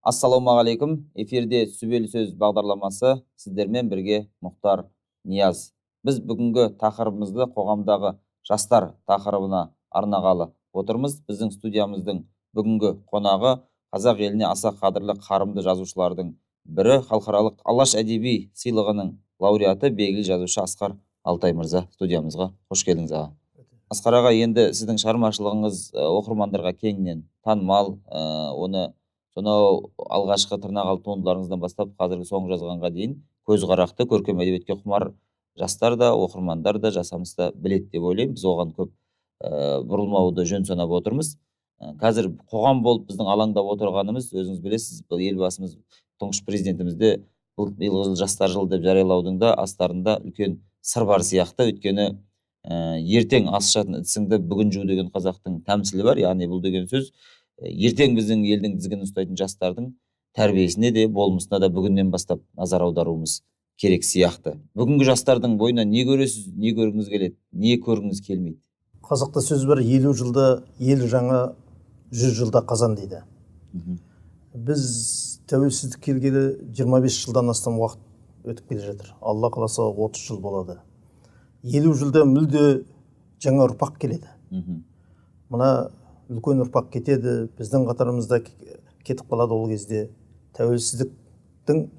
Ассалаумағалейкум. Эфирде Сүбелі сөз бағдарламасы, сіздермен бірге Мұхтар Нияз. Біз бүгінгі тақырыбымызды қоғамдағы жастар тақырыбына арнағалы отырмыз. Біздің студиямыздың бүгінгі қонағы қазақ еліне аса қадірлі қарымды жазушылардың бірі, халықаралық Алаш әдеби сыйлығының лауреаты, белгілі жазушы Асқар Алтай мырза. Студиямызға қош келдіңіз аға. Асқар аға, енді сіздің шығармашылығыңыз оқырмандарға кеңінен танымал. Оны сонау алғашқы тырнақалды туындыларыңыздан бастап қазіргі соңғы жазғанға дейін көзқарақты көркем әдебиетке құмар жастар да, оқырмандар да, жасамыс та біледі деп ойлаймын. Біз оған көп бұрылмауды жөн санап отырмыз. Қазір қоғам болып біздің алаңдап отырғанымыз, өзіңіз білесіз, бұл елбасымыз, тұңғыш президентімізде биылғы жыл жастар жылы деп жариялаудың да астарында үлкен сыр бар сияқты. Өйткені ертең ас ішетін ыдысыңды бүгін жу деген қазақтың тәмсілі бар. Яғни бұл деген сөз ертең біздің елдің тізгінін ұстайтын жастардың тәрбиесіне де, болмысына да бүгіннен бастап назар аударуымыз керек сияқты. Бүгінгі жастардың бойынан не көресіз, не көргіңіз келеді, не көргіңіз келмейді? Қазақта сөз бар, 50 жылда ел жаңа, 100 жылда қазан дейді. Біз тәуелсіздік келгелі 25 жылдан астам уақыт өтіп келе жатыр. Алла қаласа 30 жыл болады. 50 жылда мүлде жаңа ұрпақ келеді. Мына үлкен ұрпақ кетеді, біздің қатарымызда кетіп қалады. Ол кезде тәуелсіздіктің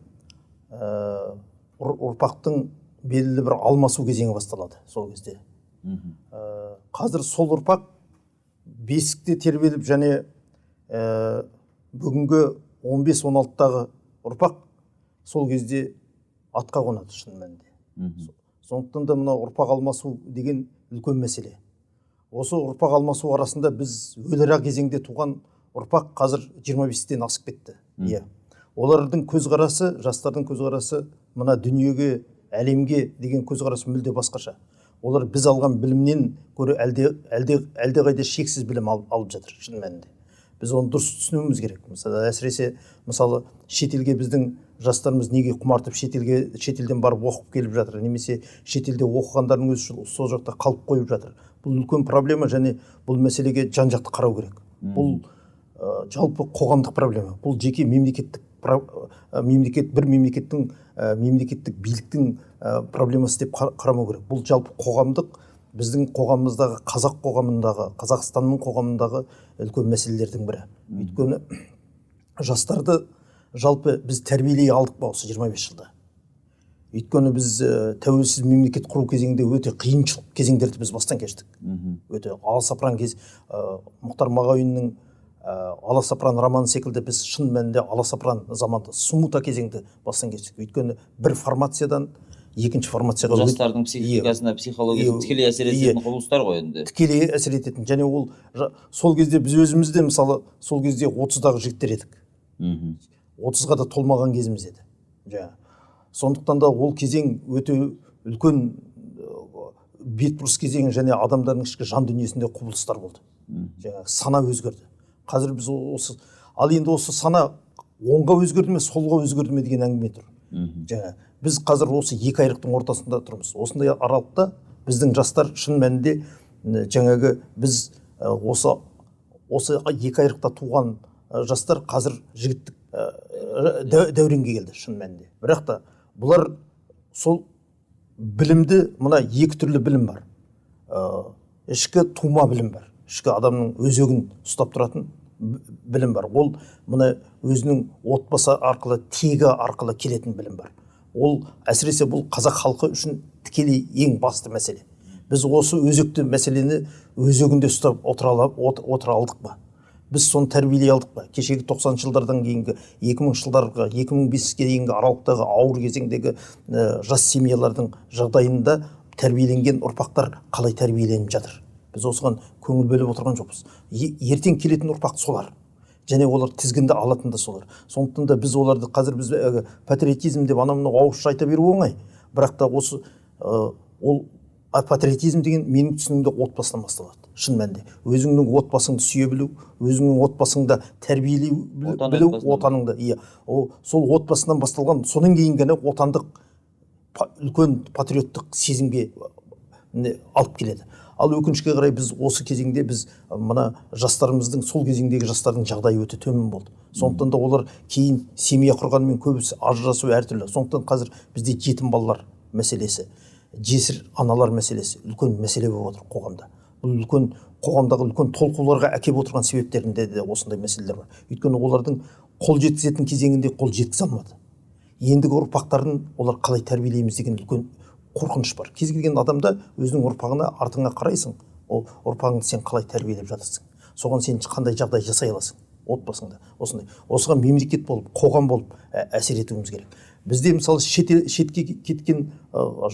ұрпақтың белгілі бір алмасу кезеңі басталады сол кезде. Қазір сол ұрпақ бесікте тербеліп, және бүгінгі 15-16-тағы ұрпақ сол кезде атқа қонады шын мәнінде. Сондықтан да мына ұрпақ алмасу деген үлкен мәселе. Осы ұрпақ алмасу арасында біз өліра кезеңде туған ұрпақ қазір 25-тен асып кетті. Олардың көзқарасы, жастардың көзқарасы мына дүниеге, әлемге деген көзқарасы мүлде басқаша. Олар біз алған білімнен көрі әлде қайда шексіз білім алып жатыр шын мәнінде. Біз оны дұрыс түсінуіміз керек. Әсіресе шетелге біздің жастарымыз неге құмартып шетелден барып оқып келіп жатыр, немесе шетелде оқығандардың өзі сол жақта қалып қойып жатыр. Бұл үлкен проблема, және бұл мәселеге жан-жақты қарау керек. Бұл жалпы қоғамдық проблема. Бұл жеке бір мемлекеттік биліктің проблемасы деп қарамау керек. Бұл жалпы қоғамдық, біздің қоғамымыздағы, қазақ қоғамындағы, Қазақстанның қоғамындағы үлкен мәселелердің бірі. Өйткені жастарды жалпы біз тәрбиелей алдық па осы 25 жылда. Өйткені біз тәуелсіз мемлекет құру кезеңде өте қиыншылық кезеңдерді біз бастан кештік. Өте аласапыран кез, Мұхтар Мағауиннің Аласапыран романы секілді біз шын мәнінде аласапыран заманды, смута кезеңді бастан кештік. Өйткені бір формациядан екінші формацияға жастардың психикасына, психологиясына тікелей әсер ететін құбылыстар ғой енді. Тікелей әсер ететін. Және ол сол кезде біз өзімізде, мысалы, сол кезде 30-дағы жігіттер едік. 30-ға да толмаған кезіміз еді. Сондықтан да ол кезең өте үлкен бетбұрыс кезең, және адамдардың ішкі жан дүниесінде құбылыстар болды. Сана өзгерді. Қазір біз ал енді осы сана оңға өзгерді ме, солға өзгерді ме деген әңгіме тұр. Біз қазір осы екі айрықтың ортасында тұрмыз. Осындай аралықта біздің жастар шын мәнінде жаңағы біз осы екі айрықта туған жастар қазір жігіттік дәуренге келді шын мәнінде. Бірақ та бұлар сол білімді, мына екі түрлі білім бар. Ішкі тума білім бар. Ішкі адамның өзегін ұстап тұратын білім бар. Ол мына өзінің отбасы арқылы, тегі арқылы келетін білім бар. Ол әсіресе бұл қазақ халқы үшін тікелей ең басты мәселе. Біз осы өзекті мәселені өзегінде ұстап отыра алдық ба? Біз соны тәрбиелей алдық па? Кешегі 90 жылдардан кейінгі 2000 жылдарға, 2005-ке дейінгі аралықтағы ауыр кезеңдегі жас семьялардың жағдайында тәрбиеленген ұрпақтар қалай тәрбиеленіп жатыр? Біз осыған көңіл бөліп отырған жоқпыз. Ертең келетін ұрпақ солар. Және олар тізгінді алатын да солар. Сондықтан да біз оларды қазір біз патриотизм деп анау ауызша айта беру оңай. Бірақ та осы ол патриотизм деген менің түсінігімде отбасынан басталады. Шын мәнінде өзіңнің отбасыңды сүйе білу, өзіңнің отбасыңда тәрбиелей білу, отаныңды, сол отбасынан басталған, содан кейін ғана отандық үлкен патриоттық сезімге алып келеді. Ал өкінішке қарай біз осы кезеңде біз мына жастарымыздың, сол кезеңдегі жастардың жағдайы өте төмен болды. Сондықтан да олар кейін семья құрғанымен көбісі ажырасу әртүрлі. Сондықтан қазір бізде жетім балалар мәселесі, жесір аналар мәселесі үлкен мәселе болып отыр қоғамда. Бұл үлкен қоғамдағы үлкен толқуларға әкеп отырған себептерінде де осындай мәселелер бар. Өйткені олардың қол жеткізетін кезеңінде қол жеткізе алмады. Ендігі ұрпақтарын олар қалай тәрбиелейміз деген үлкен қорқыныш бар. Кез келген адамда өзінің ұрпағына артыңа қарайсың, ол ұрпағыңды сен қалай тәрбиелеп жатырсың, соған сен қандай жағдай жасай аласың отбасыңда. Осындай осыған мемлекет болып, қоғам болып әсер етуіміз керек. Бізде мысалы шетке кеткен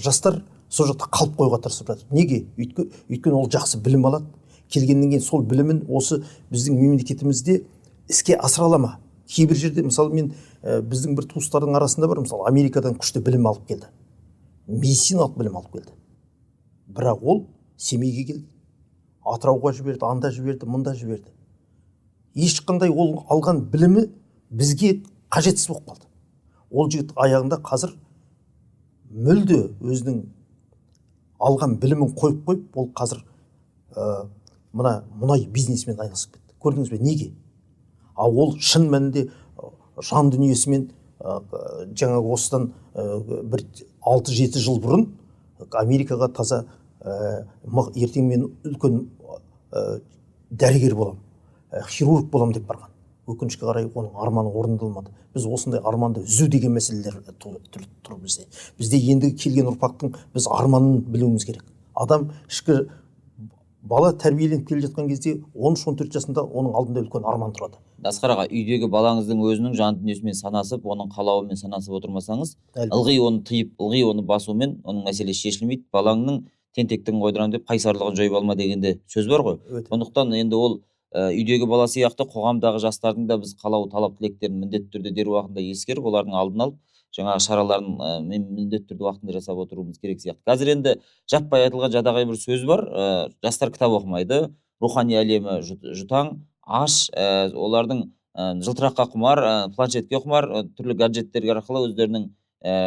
жастар сол жақта қалып қоюға тырысып жатыр. Неге? Өйткені ол жақсы білім алады. Келгеннен кейін сол білімін осы біздің мемлекетімізде іске асыра ала ма? Кейбір жерде мысалы мен біздің бір туыстардың арасында бар, мысалы Америкадан күшті білім алып келді. Медициналық білім алып келді. Бірақ ол Семейге келді. Атырауға жіберді, анда жіберді, мұнда жіберді. Ешқандай ол алған білімі бізге қажетсіз болып қалды. Ол жігіт аяғында қазір мүлде өзінің алған білімін қойып, ол қазір мұнай бизнесімен айналысып кетті. Көрдіңіз бе, неге? Ол шын мәнінде жан дүниесімен жаңағы осыдан бір 6-7 жыл бұрын Америкаға таза ертең мен үлкен дәрігер болам, хирург болам деп барған. Өкінішке қарай оның арманы орындалмады. Біз осындай арманды үзу деген мәселелер тұр бізде. Бізде енді келген ұрпақтың біз арманын білуіміз керек. Адам ішкі бала тәрбиеленіп келе жатқан кезде 13-14 жасында оның алдында үлкен арман тұрады. Асқар аға, үйдегі балаңыздың өзінің жан дүниесімен санасып, оның қалауымен санасып отырмасаңыз, ылғи оны тыйып, ылғи оны басумен оның мәселесі шешілмейді. Балаңның тентектігін қойдырам деп қайсарлығын жойып алма дегенде сөз бар ғой. Сондықтан енді ол үйдегі бала сияқты қоғамдағы жастардың да біз қалау талап тілектерін міндетті түрде дер уақытында ескеріп, олардың алдын алып, жаңағы шараларын міндетті түрде уақытында жасап отыруымыз керек сияқты. Қазір енді жаппай айтылған жадағай бір сөз бар, жастар кітап оқымайды, рухани әлемі жұтаң, аш, олардың жылтыраққа құмар, планшетке құмар, түрлі гаджеттер арқылы өздерінің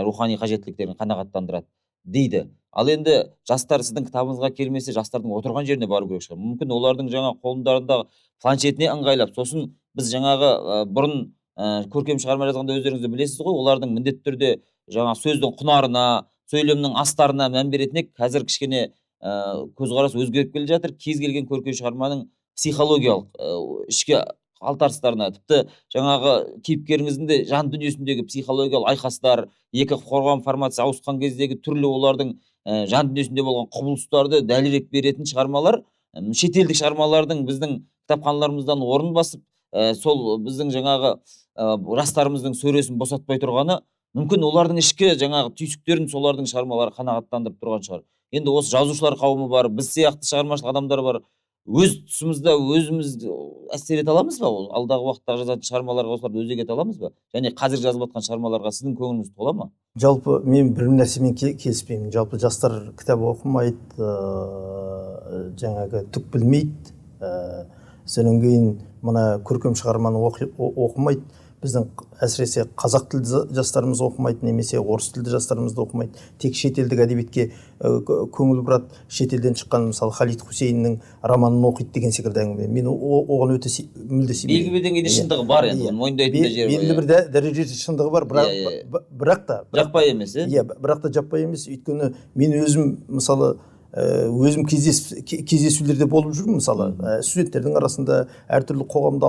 рухани қажеттіліктерін қанағаттандырады дейді. Ал енді жастар сіздің кітабыңызға келмесе, жастардың отырған жеріне бару керек шығар. Мүмкін олардың жаңа қолдарындағы планшетіне ыңғайлап, сосын біз жаңағы бұрын көркем шығарма жазғанда өздеріңізді білесіз ғой, олардың міндетті түрде жаңа сөздің құнарына, сөйлемнің астарына мән беретін ек, қазір кішкене көзқарас өзгеріп келе жатыр. Кез келген көркем шығарманың психологиялық ішкі қалтарыстарына, тіпті жаңағы кейіпкеріңіздің де жан дүниесіндегі психологиялық айқастар, екі қорғам формация ауысқан кездегі түрлі олардың жан дүниесінде болған құбылыстарды дәлірек беретін шығармалар, шетелдік шығармалардың біздің кітапханаларымыздан орын басып, сол біздің жаңағы жастарымыздың сөресін босатпай тұрғаны, мүмкін олардың ішкі жаңағы түйсіктерін солардың шығармалары қанағаттандырып тұрған шығар. Енді осы жазушылар қауымы бар, біз сияқты шығармашылық адамдар бар. Өз тұсымызда өзіміз әсер ете аламыз ба? Алдағы уақыттағы жазатын шығармаларға осыларды өзек ете аламыз ба? Және қазір жазып жатқан шығармаларға сіздің көңіліңіз тола ма? Жалпы мен бір нәрсемен келіспеймін. Жалпы жастар кітап оқымайды, жаңағы түк білмейді. Содан кейін мына көркем шығарманы оқымайды. Біздің әсіресе қазақ тілді жастарымыз оқымайды, немесе орыс тілді жастарымыз да оқымайды. Тек шетелдік әдебиетке көңіл бұрады. Шетелден шыққан мысалы Халид Хусейннің романын оқиды деген секілді әңгіме. Мен оған өте мүлде сенбеймін. Белгілі бір деңгейде шындығы бар енді, мойындайтын да жері бар. Белгілі бір дәрежеде шындығы бар, бірақ та жаппай емес, иә, бірақ та жаппай емес. Өйткені мен өзім мысалы өзім кездесулерде болып жүрмін, мысалы студенттердің арасында, әртүрлі қоғамда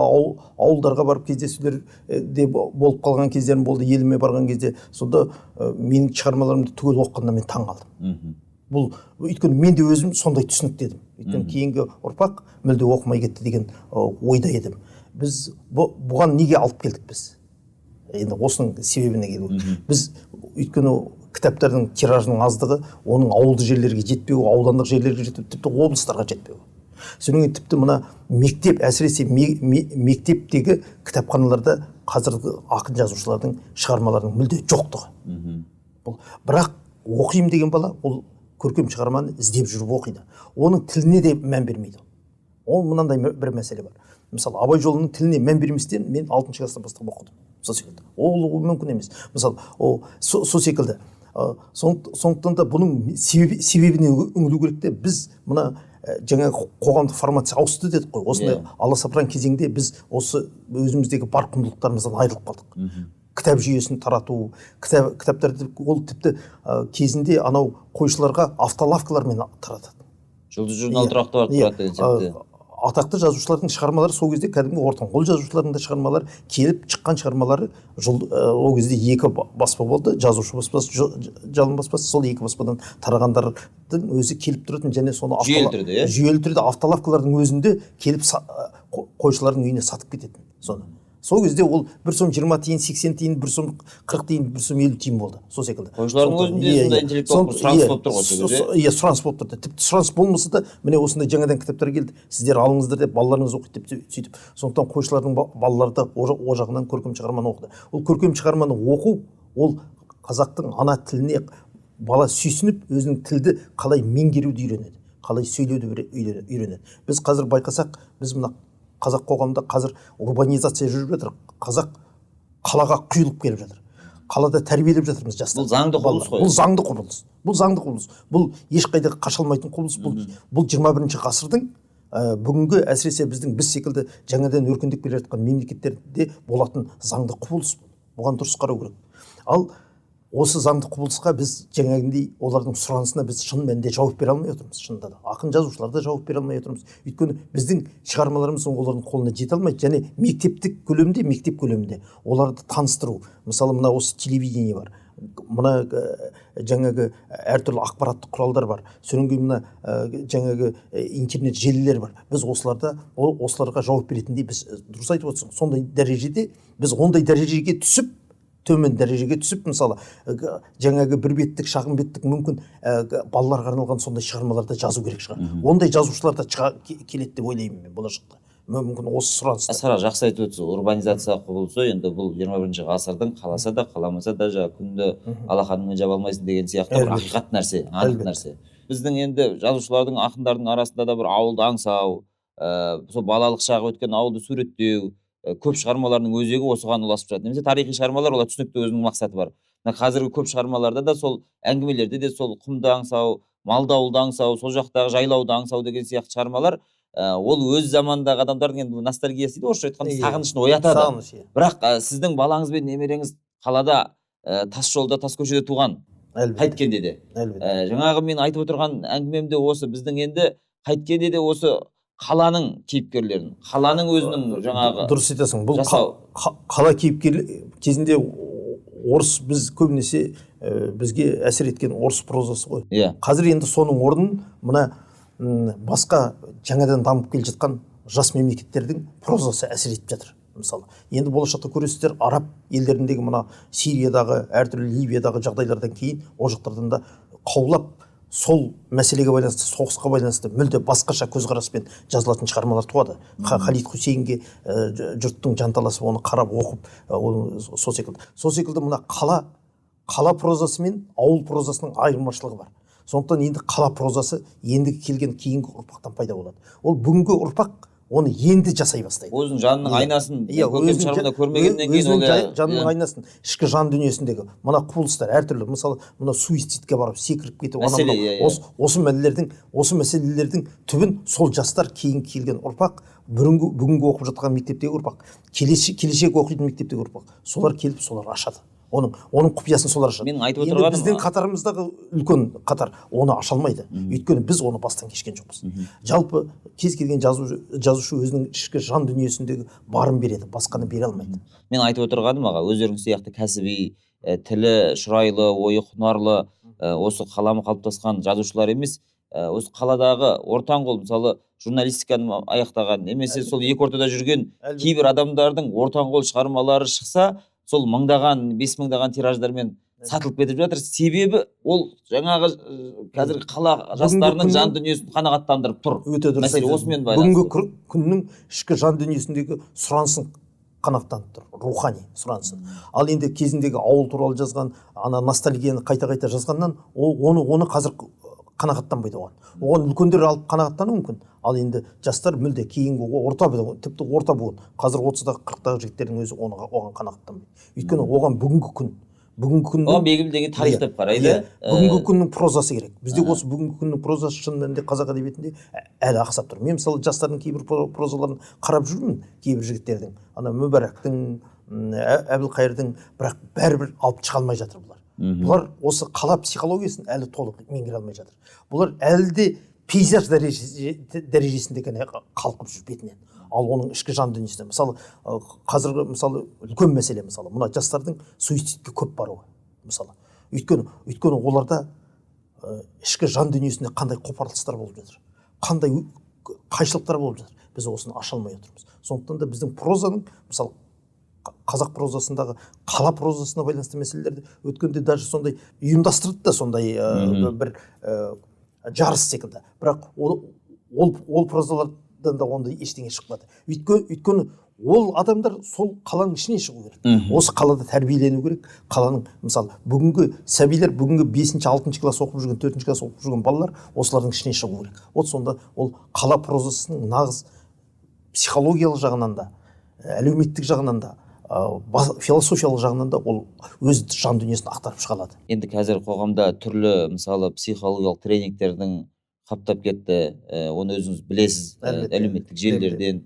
ауылдарға барып кездесулерде болып қалған кездерім болды, еліме барған кезде. Сонда менің шығармаларымды түгел оқығанда мен таң қалдым. Бұл өйткені мен де өзім сондай түсінікті едім. Өйткені кейінгі ұрпақ мүлде оқымай кетті деген ойда едім. Біз бұған неге алып келдік біз? Енді осының себебіне келу. Біз өйткені кітаптардың тиражының аздығы, оның ауылды жерлерге жетпеуі, аудандық жерлерге жетпеуі, тіпті облыстарға жетпеуі. Содан кейін тіпті мына мектеп, әсіресе мектептегі кітапханаларда қазіргі ақын жазушылардың шығармаларының мүлде жоқтығы. Бірақ оқимын деген бала, ол көркем шығарманы іздеп жүріп оқиды. Оның тіліне де мән бермейді. Ол мынандай бір мәселе бар. Мысалы, Абай жолының тіліне мән берместен мен 6-шы класстан бастап оқыдым. Сол секілді. Ол мүмкін емес. Мысалы, сол секілді. Сондықтан да бұның себебіне үңілу керек те, біз мына жаңа қоғамдық формация ауысты дедік қой. Осындай аласапыран кезеңде біз осы өзіміздегі бар құндылықтарымыздан айырылып қалдық. Кітап жүйесін тарату, кітаптарды ол тіпті кезінде анау қойшыларға автолавкалармен таратады. Жұлдыз журнал тұрақты бар тұрады деген сияқты. Атақты жазушылардың шығармалары сол кезде кәдімгі ортанқол жазушылардың да шығармалары келіп шыққан шығармалары ол кезде екі баспа болды, жазушы баспасы, жалын баспасы, сол екі баспадан тарағандардың өзі келіп тұратын, және соны жүйелі түрде автолавкалардың өзінде келіп қойшылардың үйіне сатып кететін. Сол кезде ол 1 сом 20 тиын, 80 тиын, 1 сом 40 тиын, 1 сом 50 тиын болды. Сол секілді. Қойшылардың өзінде сондай интеллектуал сұраныс болып тұр ғой сол кезде. Сұраныс болып тұрды. Тіпті сұраныс болмаса да, міне осындай жаңадан кітаптар келді. Сіздер алыңыздар деп, балаларыңыз оқиды деп сөйтіп. Сондықтан қойшылардың балалары да о жағынан көркем шығарманы оқыды. Ол көркем шығарманы оқу, ол қазақтың ана тіліне бала сүйсініп, өзінің тілді қалай меңгеруді үйренеді, қалай сөйлеуді үйренеді. Біз қазір байқасақ, біз мына қазақ қоғамында қазір урбанизация жүріп жатыр. Қазақ қалаға құйылып келіп жатыр. Қалада тәрбиелеп жатырмыз жастар. Бұл заңды құбылыс қой. Бұл заңды құбылыс. Бұл ешқайда қаша алмайтын құбылыс. Бұл 21 ғасырдың бүгінгі әсіресе біз секілді жаңадан өркендеп келе жатқан мемлекеттерде болатын заңды құбылыс. Бұған дұрыс қарау керек. Ал осы заңды құбылысқа біз жаңағындай олардың сұранысына біз шын мәнінде жауап бере алмай отырмыз. Шынында да ақын жазушылар да жауап бере алмай отырмыз. Өйткені біздің шығармаларымыз олардың қолына жете алмайды, және мектеп көлемінде оларды таныстыру. Мысалы, мына осы телевидение бар. Мына жаңағы әртүрлі ақпараттық құралдар бар. Содан кейін мына жаңағы интернет желілер бар. Біз осыларға жауап беретіндей біз дұрыс айтып отырсың. Сондай дәрежеде біз ондай дәрежеге түсіп, төмен дәрежеге түсіп, мысалы, жаңағы бір беттік, шағын беттік мүмкін балаларға арналған сондай шығармаларды жазу керек шығар. Ондай жазушылар да келеді деп ойлаймын мен болашақта. Мүмкін осы сұраныс. Асқар, жақсы айтып отырсыз. Урбанизация құбылысы енді бұл 21 ғасырдың қаласа да қаламаса да күнді алақаныңмен жаба алмайсың деген сияқты бір ақиқат нәрсе, анық нәрсе. Біздің енді жазушылардың, ақындардың арасында да бір ауылды аңсау, сол балалық шағы өткен ауылды суреттеу, көп шығармалардың өзегі осыған ұласып жатыр. Немесе тарихи шығармалар, олар түсінікті өзінің мақсаты бар. Қазіргі көп шығармаларда да сол әңгімелерде де сол құмды аңсау, малды ауылды аңсау, сол жақтағы жайлауды аңсау деген сияқты шығармалар, ол өз замандағы адамдардың енді ностальгиясы дейді, орысша айтқанда сағынышын оятады. Бірақ сіздің балаңыз бен немереңіз қалада, тас жолда, тас көшеде туған, қайткенде де. Жаңағы мен айтып отырған әңгімемде осы біздің енді қайткенде де осы қаланың кейіпкерлерін, қаланың өзінің жаңағы дұрыс айтасың. Бұл қала кейіпкерлері кезінде орыс, біз көбінесе бізге әсер еткен орыс прозасы ғой. Қазір енді соның орнын мына басқа жаңадан дамып келе жатқан жас мемлекеттердің прозасы әсер етіп жатыр. Мысалы, енді болашақта көресіздер, араб елдеріндегі мына Сириядағы, әртүрлі Ливиядағы жағдайлардан кейін ол жақтардан да қаулап сол мәселеге байланысты, соғысқа байланысты мүлде басқаша көзқараспен жазылатын шығармалар туады. Халид Хусейнге жұрттың жанталасып оны қарап оқып, сол секілді мына қала прозасы мен ауыл прозасының айырмашылығы бар. Сондықтан енді қала прозасы енді келген кейінгі ұрпақтан пайда болады. Ол бүгінгі ұрпақ оны енді жасай бастайды. Өзінің жанының айнасын көркем шығармада көрмегеннен кейін ол жанның айнасын, ішкі жан дүниесіндегі мына құбылыстар әртүрлі, мысалы, мына суицидке барып секіріп кету, осы мәселелердің түбін сол жастар, кейін келген ұрпақ, бүгінгі оқып жатқан мектептегі ұрпақ, келешек оқитын мектептегі ұрпақ, солар келіп солар ашады. Оның құпиясын солар ашады. Менің айтып отырғаным, біздің қатарымыздағы үлкен қатар оны аша алмайды. Өйткені біз оны бастан кешкен жоқпыз. Жалпы кез келген жазушы өзінің ішкі жан дүниесіндегі барын береді, басқаны бере алмайды. Мен айтып отырғаным, аға, өздеріңіз сияқты кәсіби, тілі шұрайлы, ойы құнарлы, осы қаламы қалыптасқан жазушылар емес, осы қаладағы ортанқол, мысалы, журналистиканы аяқтаған, немесе сол екі ортада жүрген кейбір адамдардың ортанқол шығармалары шықса, сол мыңдаған, 5000-даған тираждармен сатылып кетіп жатыр. Себебі ол жаңағы қазіргі қала жастарының жан дүниесін қанағаттандырып тұр. Мәселе осымен байланысты. Бүгінгі күннің ішкі жан дүниесіндегі сұранысын қанағаттандырып тұр, рухани сұранысын. Ал енді кезіндегі ауыл туралы жазған, ана ностальгияны қайта-қайта жазғаннан, оны қазір қанағаттанбайды оған. Оған үлкендер алып қанағаттану мүмкін. Ал енді жастар мүлде кейінгі тіпті орта буын. Қазір 30-дағы 40-дағы жігіттердің өзі оған қанағаттанбайды. Өйткені оған бүгінгі күн, бүгінгі күннің оған белгілі деген тарихтап қарайды. бүгінгі күннің прозасы керек. Бізде осы бүгінгі күннің прозасы шын мәнінде қазақ әдебиетінде әлі ақсап тұр. Мен мысалы жастардың кейбір прозаларын қарап жүрмін, кейбір жігіттердің, ана Мүбәрактың, Әбілқайырдың, бірақ бәрібір алып шыға алмай жатыр бұлар. Бұлар осы қала психологиясын әлі толық меңгере алмай жатыр. Бұлар әлі де пейзаж дәрежесінде ғана қалқып жүр бетінен. Ал оның ішкі жан дүниесінде, мысалы, қазіргі мысалы үлкен мәселе, мысалы, мына жастардың суицидке көп баруы, мысалы. Өйткені оларда ішкі жан дүниесінде қандай қопарылыстар болып жатыр, қандай қайшылықтар болып жатыр. Біз осыны аша алмай отырмыз. Сондықтан да біздің прозаның, мысалы, қазақ прозасындағы қала прозасына байланысты мәселелерді өткенде даже сондай ұйымдастырды да, сондай бір жарыс секілді. Бірақ ол прозалардан да ондай ештеңе шықпады. Өйткені ол адамдар сол қаланың ішіне шығу керек. Осы қалада тәрбиелену керек. Қаланың, мысалы, бүгінгі сәбилер, бүгінгі 5-6 класс оқып жүрген, 4 класс оқып жүрген балалар осылардың ішіне шығу керек. Сонда ол қала прозасының нағыз психологиялық жағынан да, әлеуметтік жағынан да, философиялық жағынан да ол өз жан дүниесін ақтарып шыға алады. Енді қазір қоғамда түрлі, мысалы, психологиялық тренингтердің қаптап кетті. Оны өзіңіз білесіз, әлеуметтік желілерден.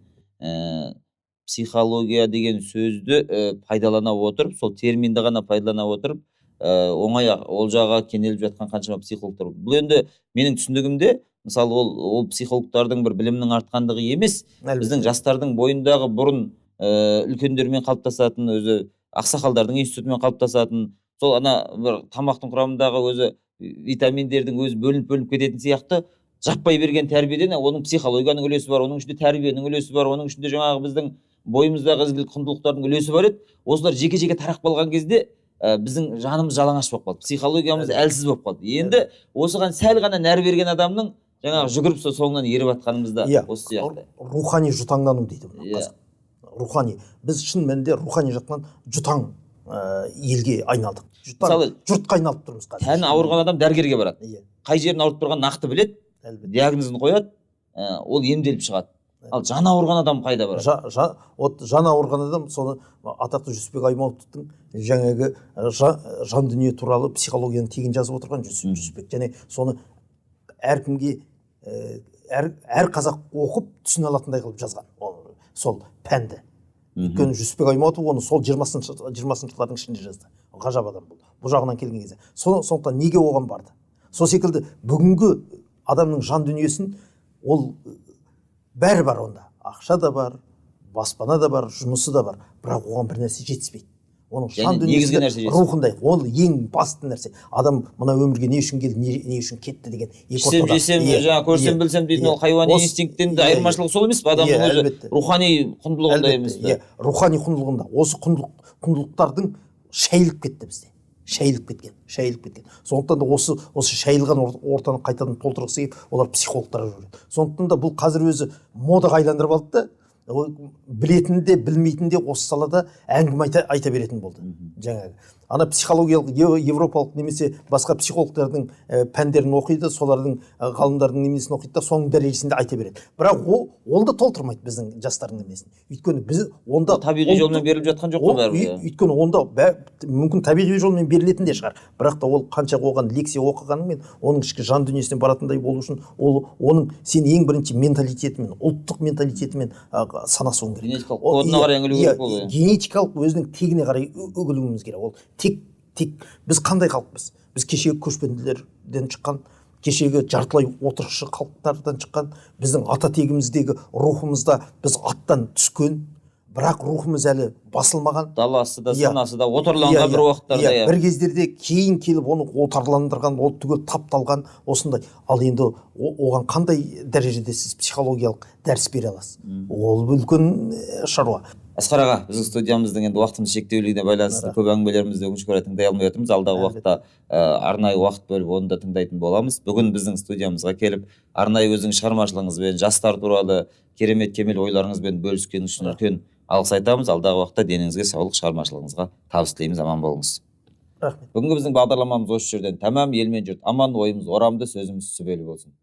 Психология деген сөзді пайдалана отырып, сол терминді ғана пайдалана отырып, оңай ол жаға кенеліп жатқан қаншама психологтар. Бұл енді менің түсінігімде, мысалы, ол психологтардың бір білімнің артқандығы емес, біздің жастардың бойындағы бұрын үлкендермен қалыптасатын, өзі ақсақалдардың институтымен қалыптасатын, сол ана бір тамақтың құрамындағы өзі витаминдердің өзі бөлініп кететін сияқты жаппай берген тәрбиеден оның психологияның үлесі бар, оның ішінде тәрбиенің үлесі бар, оның ішінде жаңағы біздің бойымыздағы ізгілік құндылықтардың үлесі бар еді. Осылар жеке-жеке тарап қалған кезде біздің жанымыз жалаңаш болып қалды, психологиямыз әлсіз болып қалды. Енді осыған сәл ғана нәр берген адамның жаңағы жүгіріп соңынан еріп жатқанымыз да осы сияқты. Рухани жұтаңдану дейді қазақ. Рухани. Біз шын мәнінде рухани жақтан жұтаң елге айналдық. Жұртқа айналып тұрмыз қазір. Тәні ауырған адам дәрігерге барады. Қай жерін ауырып тұрғанын нақты біледі, диагнозын қояды, ол емделіп шығады. Ал жан ауырған адам қайда барады? Жан ауырған адам, соны атақты Жүсіпбек Аймауытовтың жаңағы жан дүние туралы психологияны тегін жазып отырған Жүсіпбек. Және соны әркімге, әр қазақ оқып түсіне алатындай қылып жазған сол пәнді. Өйткені Жүсіпбек Аймауытов оны сол 20-шы жылдардың ішінде жазды. Ғажап адам бұл. Бұл жағынан келген кезде. Сондықтан неге оған барды? Сол секілді бүгінгі адамның жан дүниесін ол бәрі бар онда. Ақша да бар, баспана да бар, жұмысы да бар. Бірақ оған бір нәрсе жетіспейді. Оның жан дүниесі рухындай. Ол ең басты нәрсе. Адам мына өмірге не үшін келді, не үшін кетті деген. Ішсем, жесем, жаңа көрсем, білсем дейтін ол хайуани инстинкттен айырмашылығы сол емес пе? Адамның өзі рухани құндылығында емес пе? Рухани құндылығында. Осы құндылықтардың шайылып кетті бізде. Шайылып кеткен. Сондықтан да осы шайылған ортаны қайтадан толтырғысы келіп, олар психологтарға жүреді. Сондықтан да бұл қазір өзі модаға айландырып алды да, білетін де білмейтін де осы салада әңгіме айта беретін болды. Жаңағы ана психологиялық европалық немесе басқа психологтардың пәндерін оқиды, солардың ғалымдардың немесін оқиды да соның дәрежесінде айта береді. Бірақ ол да толтырмайды біздің жастардың немесін. Өйткені біз онда табиғи жолмен беріліп жатқан жоқ қой бәрібір. Өйткені онда мүмкін табиғи жолмен берілетін де шығар. Бірақ та ол қанша оған лекция оқығаныңмен, оның ішкі жан дүниесіне баратындай болу үшін оның сен ең бірінші менталитетімен, ұлттық менталитетімен санасуың керек. Генетикалық кодына қарай үгілу керек ол. Генетикалық өзінің тегіне қарай үгілуіміз керек. Ол тек біз қандай халықпыз? Біз кешегі көшпенділерден шыққан, кешегі жартылай отырықшы халықтардан шыққан, біздің ата тегіміздегі рухымызда біз аттан түскен, бірақ рухымыз әлі басылмаған. Даласы да, санасы да отарланған бір уақыттарда. Бір кездерде кейін келіп оны отарландырған, ол түгел тапталған осындай. Ал енді оған қандай дәрежеде сіз психологиялық дәріс бере аласыз? Ол үлкен шаруа. Асқар аға, біздің студиямыздың енді уақытымыз шектеулігіне байланысты көп әңгімелерімізді өкінішке орай тыңдай алмай отырмыз. Алдағы уақытта арнайы уақыт бөліп оны да тыңдайтын боламыз. Бүгін біздің студиямызға келіп, арнайы өзіңіз шығармашылығыңызбен, жастар туралы керемет кемел ойларыңызбен бөліскеніңіз үшін үлкен алғыс айтамыз. Алдағы уақытта деніңізге саулық, шығармашылығыңызға табыс тілейміз. Аман болыңыз. Рахмет. Бүгінгі біздің бағдарламамыз осы жерден тәмам. Ел мен жұрт аман, ойымыз орамды, сөзіміз сүбелі болсын.